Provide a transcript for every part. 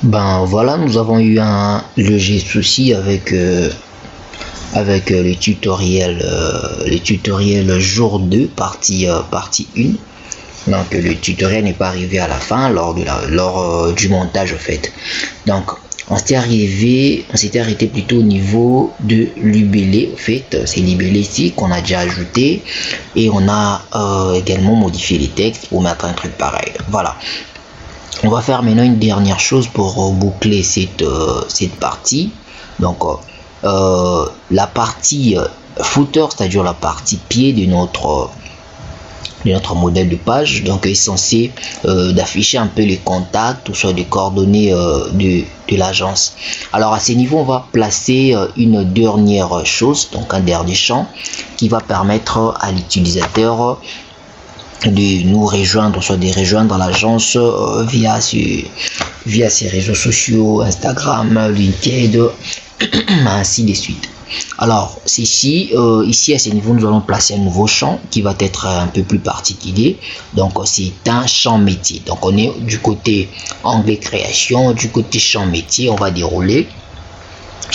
Ben voilà, nous avons eu un léger souci avec le tutoriel jour 2 partie 1. Donc le tutoriel n'est pas arrivé à la fin lors du montage en fait. Donc on s'était arrêté plutôt au niveau de libellé. En fait, c'est libellé ici qu'on a déjà ajouté, et on a également modifié les textes pour mettre un truc pareil. Voilà. On va faire maintenant une dernière chose pour boucler cette partie. Donc la partie footer, c'est-à-dire la partie pied de notre modèle de page, donc est censé d'afficher un peu les contacts ou soit des coordonnées de l'agence. Alors à ce niveau, on va placer une dernière chose, donc un dernier champ qui va permettre à l'utilisateur de nous rejoindre, soit de rejoindre l'agence via ses réseaux sociaux, Instagram, LinkedIn, ainsi de suite. Alors ici à ce niveau, nous allons placer un nouveau champ qui va être un peu plus particulier. Donc c'est un champ métier. Donc on est du côté onglet création, du côté champ métier. On va dérouler.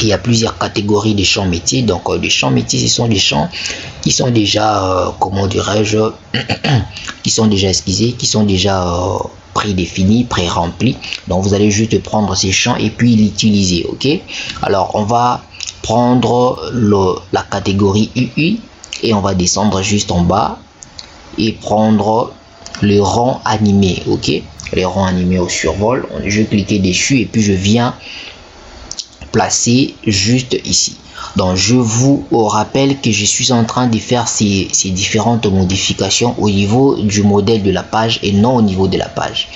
Il y a plusieurs catégories de champs métiers. Donc les champs métiers, ce sont des champs qui sont déjà comment dirais-je qui sont déjà prédéfinis, pré-remplis. Donc vous allez juste prendre ces champs et puis l'utiliser. Ok, alors on va prendre la catégorie UI et on va descendre juste en bas et prendre le rang animé. Ok, les rangs animés au survol. Je vais cliquer dessus et puis je viens placer juste ici. Donc je vous rappelle que je suis en train de faire ces différentes modifications au niveau du modèle de la page et non au niveau de la page.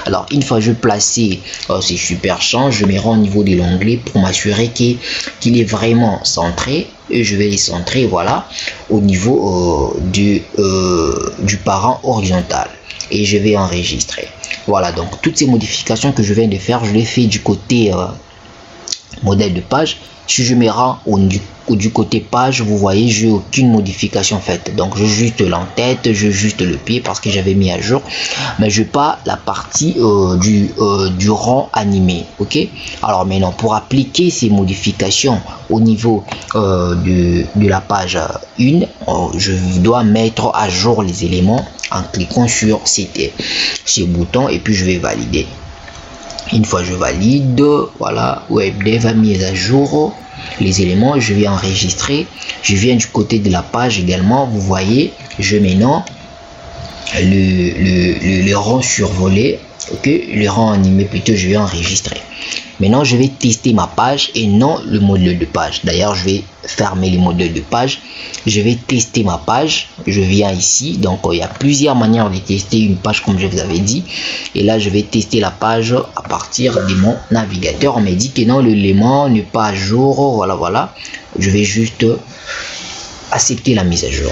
Alors une fois je placé ces super champs, je me rends au niveau de l'onglet pour m'assurer qu'il est vraiment centré, et je vais les centrer, voilà, au niveau du parent horizontal, et je vais enregistrer. Voilà, donc toutes ces modifications que je viens de faire, je les fais du côté modèle de page. Si je me rends du côté page, vous voyez, j'ai aucune modification faite. Donc je juste l'entête, je juste le pied parce que j'avais mis à jour, mais je pas la partie du rang animé. Ok, alors maintenant pour appliquer ces modifications au niveau de la page 1, je dois mettre à jour les éléments en cliquant sur ce bouton et puis je vais valider. Une fois je valide, voilà, WebDev a mis à jour les éléments, je vais enregistrer. Je viens du côté de la page également, vous voyez, je mets non le rang survolé, ok, le rang animé plutôt, je vais enregistrer. Maintenant je vais tester ma page et non le modèle de page. D'ailleurs je vais fermer les modèles de page, je vais tester ma page. Je viens ici, donc il y a plusieurs manières de tester une page comme je vous avais dit, et là je vais tester la page à partir de mon navigateur. On m'a dit que non, l'élément n'est pas à jour, voilà, je vais juste accepter la mise à jour.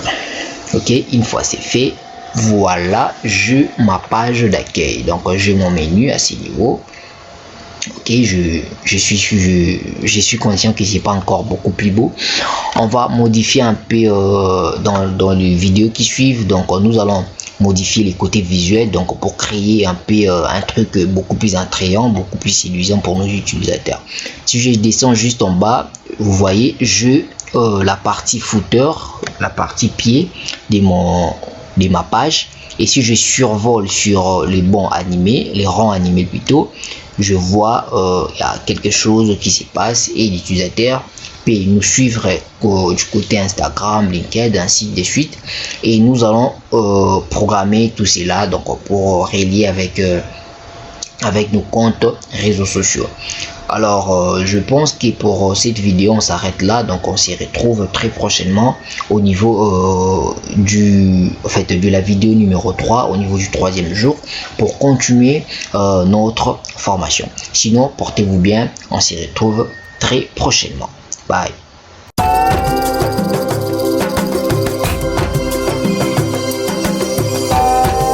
Ok, une fois c'est fait, voilà, j'ai ma page d'accueil. Donc j'ai mon menu à ce niveau. Ok, je suis conscient que c'est pas encore beaucoup plus beau. On va modifier un peu dans les vidéos qui suivent. Donc nous allons modifier les côtés visuels, donc pour créer un peu un truc beaucoup plus attrayant, beaucoup plus séduisant pour nos utilisateurs. Si je descends juste en bas, vous voyez, la partie footer, la partie pied de ma page, et si je survole sur les rangs animés plutôt, je vois il y a quelque chose qui se passe et l'utilisateur peut nous suivre du côté Instagram, LinkedIn, ainsi de suite, et nous allons programmer tout cela donc pour relier avec nos comptes réseaux sociaux. Alors je pense que pour cette vidéo on s'arrête là, donc on se retrouve très prochainement au niveau de la vidéo numéro 3, au niveau du 3e jour, pour continuer notre formation. Sinon portez-vous bien, on se retrouve très prochainement. Bye.